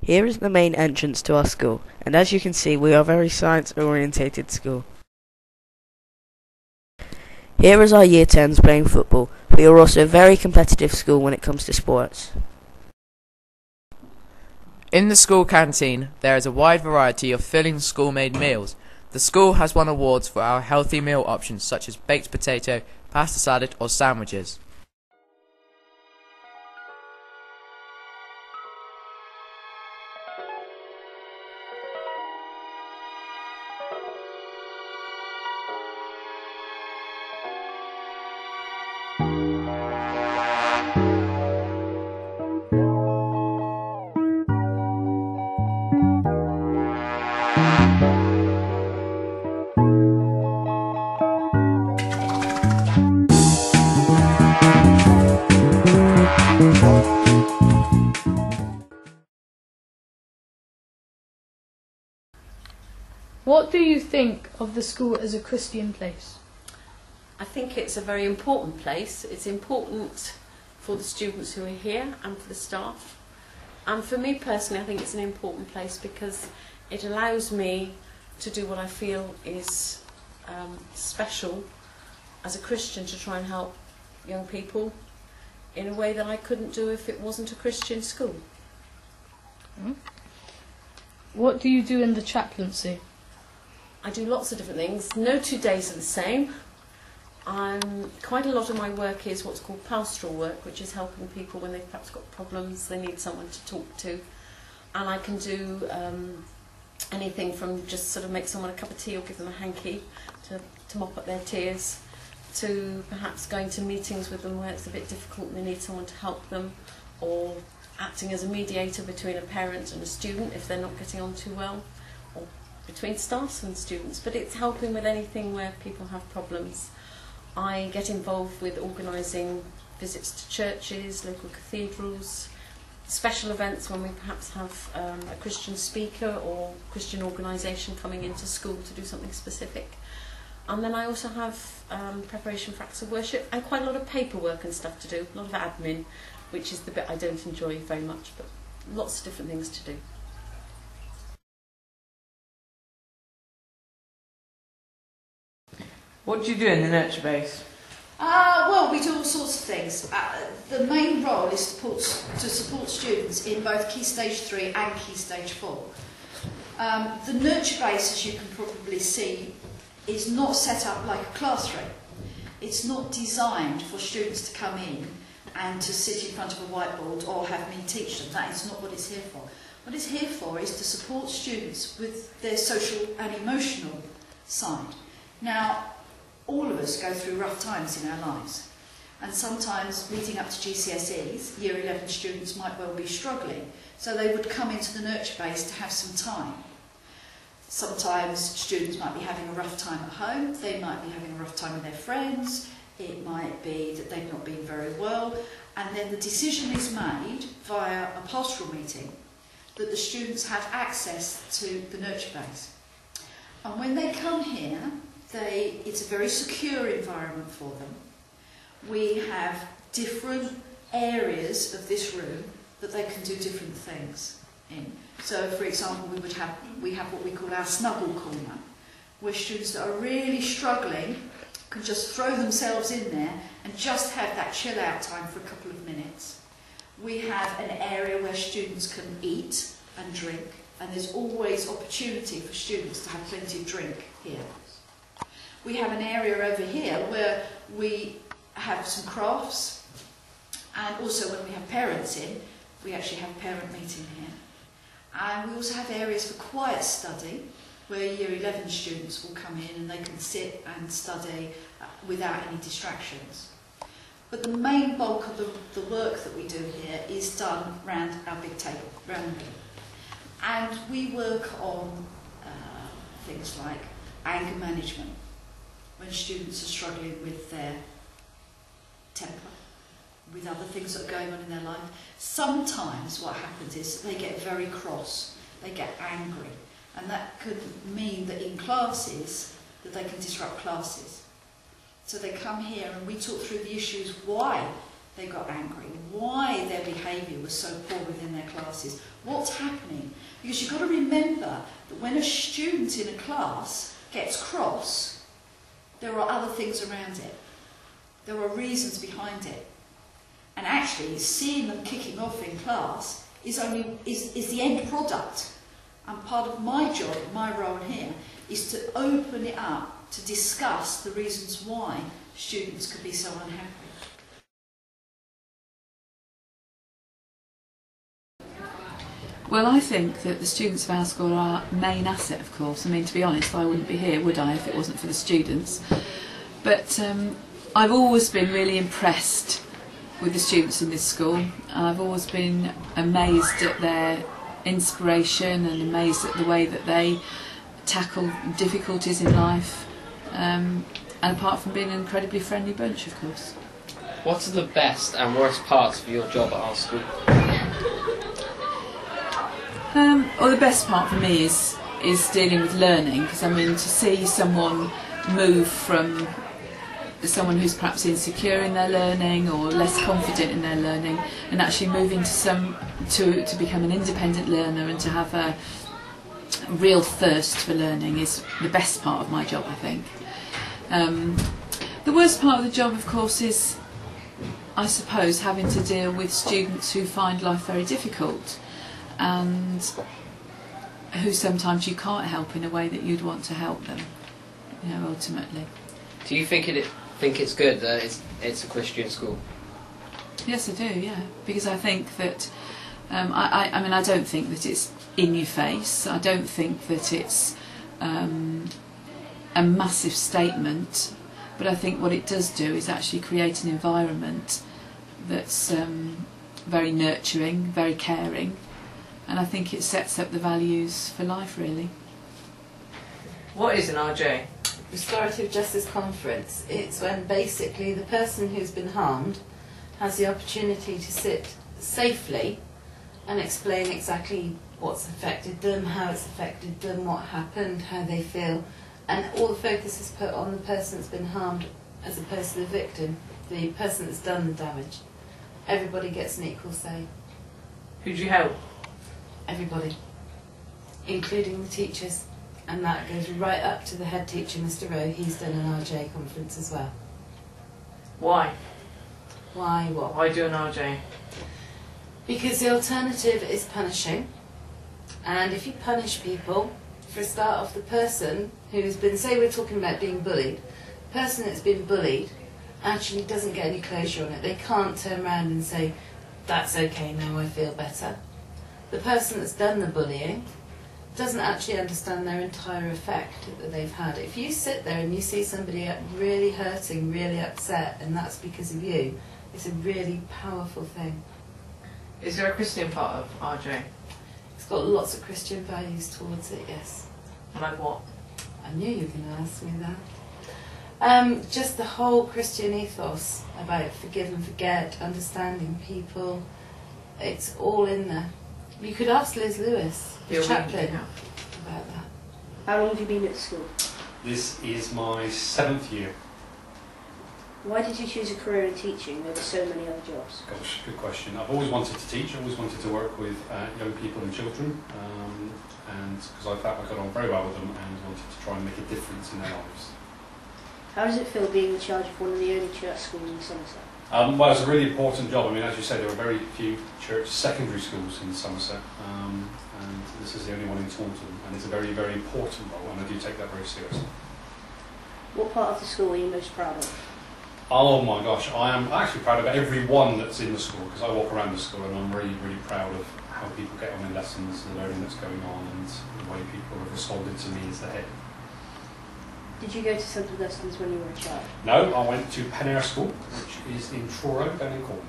Here is the main entrance to our school, and as you can see, we are a very science-orientated school. Here is our Year 10s playing football. We are also a very competitive school when it comes to sports. In the school canteen, there is a wide variety of filling school-made meals. The school has won awards for our healthy meal options such as baked potato, pasta salad or sandwiches. What do you think of the school as a Christian place? I think it's a very important place. It's important for the students who are here and for the staff. And for me personally, I think it's an important place because it allows me to do what I feel is special as a Christian, to try and help young people in a way that I couldn't do if it wasn't a Christian school. What do you do in the chaplaincy? I do lots of different things. No 2 days are the same. Quite a lot of my work is what's called pastoral work, which is helping people when they've perhaps got problems, they need someone to talk to. And I can do anything from just sort of make someone a cup of tea or give them a hanky to mop up their tears, to perhaps going to meetings with them where it's a bit difficult and they need someone to help them, or acting as a mediator between a parent and a student if they're not getting on too well, or between staff and students. But it's helping with anything where people have problems. I get involved with organising visits to churches, local cathedrals, special events when we perhaps have a Christian speaker or Christian organisation coming into school to do something specific. And then I also have preparation for acts of worship and quite a lot of paperwork and stuff to do, a lot of admin, which is the bit I don't enjoy very much, but lots of different things to do. What do you do in the nurture base? Well, we do all sorts of things. The main role is to support students in both Key Stage 3 and Key Stage 4. The nurture base, as you can probably see, is not set up like a classroom. It's not designed for students to come in and to sit in front of a whiteboard or have me teach them. That is not what it's here for. What it's here for is to support students with their social and emotional side. Now, all of us go through rough times in our lives, and sometimes leading up to GCSEs, Year 11 students might well be struggling, so they would come into the nurture base to have some time. Sometimes students might be having a rough time at home, they might be having a rough time with their friends, it might be that they've not been very well, and then the decision is made via a pastoral meeting that the students have access to the nurture base. And when they come here, it's a very secure environment for them. We have different areas of this room that they can do different things in. So, for example, we have what we call our snuggle corner, where students that are really struggling can just throw themselves in there and just have that chill out time for a couple of minutes. We have an area where students can eat and drink, and there's always opportunity for students to have plenty of drink here. We have an area over here where we have some crafts, and also when we have parents in, we actually have a parent meeting here. And we also have areas for quiet study, where Year 11 students will come in and they can sit and study without any distractions. But the main bulk of the work that we do here is done round our big table, round the middle. And we work on things like anger management, when students are struggling with their temper, with other things that are going on in their life. Sometimes what happens is they get very cross, they get angry, and that could mean that in classes that they can disrupt classes. So they come here and we talk through the issues why they got angry, why their behaviour was so poor within their classes, what's happening. Because you've got to remember that when a student in a class gets cross, there are other things around it. There are reasons behind it. And actually, seeing them kicking off in class is the end product. And part of my job, my role here, is to open it up, to discuss the reasons why students could be so unhappy. Well, I think that the students of our school are our main asset, of course. I mean, to be honest, I wouldn't be here, would I, if it wasn't for the students. But I've always been really impressed with the students in this school. I've always been amazed at their inspiration and amazed at the way that they tackle difficulties in life. And apart from being an incredibly friendly bunch, of course. What are the best and worst parts of your job at our school? Well, the best part for me is dealing with learning, because I mean, to see someone move from someone who's perhaps insecure in their learning or less confident in their learning, and actually moving to become an independent learner and to have a real thirst for learning is the best part of my job, I think. The worst part of the job, of course, is, I suppose, having to deal with students who find life very difficult and who sometimes you can't help in a way that you'd want to help them, you know, ultimately. Do you think it's good that it's a Christian school? Yes, I do, yeah, because I think that I mean, I don't think that it's in your face. I don't think that it's a massive statement, but I think what it does do is actually create an environment that's very nurturing, very caring, and I think it sets up the values for life, really. What is an RJ? Restorative Justice Conference. It's when basically the person who's been harmed has the opportunity to sit safely and explain exactly what's affected them, how it's affected them, what happened, how they feel, and all the focus is put on the person that's been harmed as opposed to the victim, the person that's done the damage. Everybody gets an equal say. Who do you help? Everybody, including the teachers, and that goes right up to the head teacher, Mr. Rowe. He's done an RJ conference as well. Why? Why what? Why do an RJ? Because the alternative is punishing, and if you punish people, for a start off, the person who's been, say we're talking about being bullied, the person that's been bullied actually doesn't get any closure on it. They can't turn around and say, that's okay, now I feel better. The person that's done the bullying doesn't actually understand their entire effect that they've had. If you sit there and you see somebody really hurting, really upset, and that's because of you, it's a really powerful thing. Is there a Christian part of RJ? It's got lots of Christian values towards it, yes. Like what? I knew you were going to ask me that. Just the whole Christian ethos about forgive and forget, understanding people, it's all in there. You could ask Liz Lewis, the chaplain, about that. How long have you been at school? This is my 7th year. Why did you choose a career in teaching over so many other jobs? Gosh, good question. I've always wanted to teach, I always wanted to work with young people and children, and because I felt I got on very well with them and wanted to try and make a difference in their lives. How does it feel being in charge of one of the only church schools in Somerset? Well, it's a really important job. I mean, as you said, there are very few church secondary schools in Somerset, and this is the only one in Taunton, and it's a very, very important role, and I do take that very seriously. What part of the school are you most proud of? Oh my gosh, I am actually proud of every one that's in the school, because I walk around the school and I'm really, really proud of how people get on in lessons, the learning that's going on, and the way people have responded to me as the head. Did you go to St Augustines when you were a child? No, I went to Pen Air School, which is in Truro, down in Cornwall.